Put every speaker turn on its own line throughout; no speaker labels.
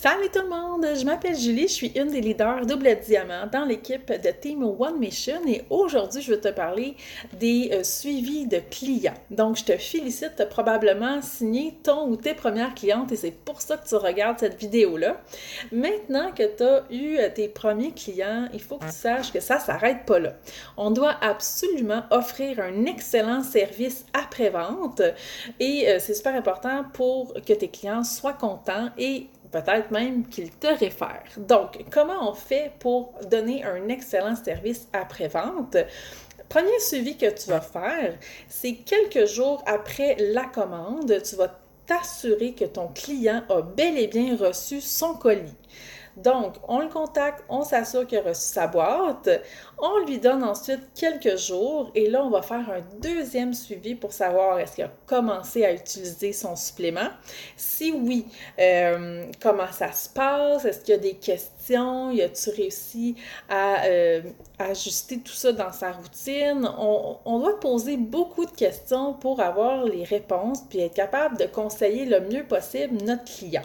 Salut tout le monde, je m'appelle Julie, je suis une des leaders double diamant dans l'équipe de Team One Mission et aujourd'hui je vais te parler des suivis de clients. Donc je te félicite, tu as probablement signé ton ou tes premières clientes et c'est pour ça que tu regardes cette vidéo-là. Maintenant que tu as eu tes premiers clients, il faut que tu saches que ça ne s'arrête pas là. On doit absolument offrir un excellent service après-vente et c'est super important pour que tes clients soient contents et peut-être même qu'ils te réfèrent. Donc, comment on fait pour donner un excellent service après-vente? Premier suivi que tu vas faire, c'est quelques jours après la commande, tu vas t'assurer que ton client a bel et bien reçu son colis. Donc, on le contacte, on s'assure qu'il a reçu sa boîte, on lui donne ensuite quelques jours et là, on va faire un deuxième suivi pour savoir est-ce qu'il a commencé à utiliser son supplément. Si oui, comment ça se passe? Est-ce qu'il y a des questions? Y a-t-il réussi à ajuster tout ça dans sa routine? On doit poser beaucoup de questions pour avoir les réponses puis être capable de conseiller le mieux possible notre client.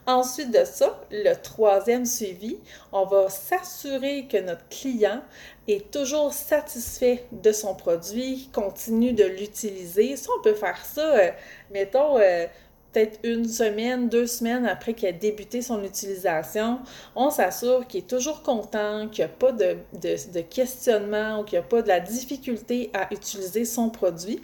Ensuite de ça, le troisième suivi, on va s'assurer que notre client est toujours satisfait de son produit, continue de l'utiliser. Ça, on peut faire ça, mettons, peut-être une semaine, 2 semaines après qu'il a débuté son utilisation. On s'assure qu'il est toujours content, qu'il n'y a pas de questionnement ou qu'il n'y a pas de la difficulté à utiliser son produit.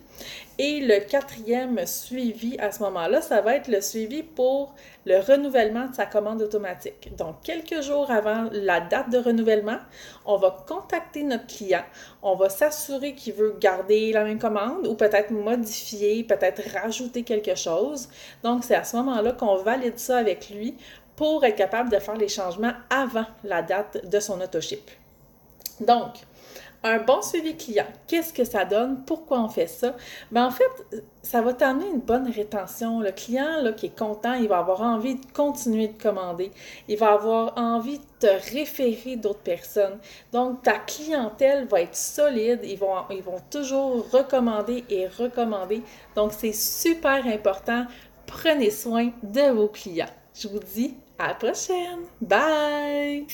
Et le quatrième suivi à ce moment-là, ça va être le suivi pour le renouvellement de sa commande automatique. Donc, quelques jours avant la date de renouvellement, on va contacter notre client. On va s'assurer qu'il veut garder la même commande ou peut-être modifier, peut-être rajouter quelque chose. Donc, c'est à ce moment-là qu'on valide ça avec lui pour être capable de faire les changements avant la date de son autoship. Donc, un bon suivi client, qu'est-ce que ça donne? Pourquoi on fait ça? Ben en fait, ça va t'amener une bonne rétention. Le client là, qui est content, il va avoir envie de continuer de commander. Il va avoir envie de te référer d'autres personnes. Donc, ta clientèle va être solide. Ils vont toujours recommander et recommander. Donc, c'est super important. Prenez soin de vos clients. Je vous dis à la prochaine. Bye!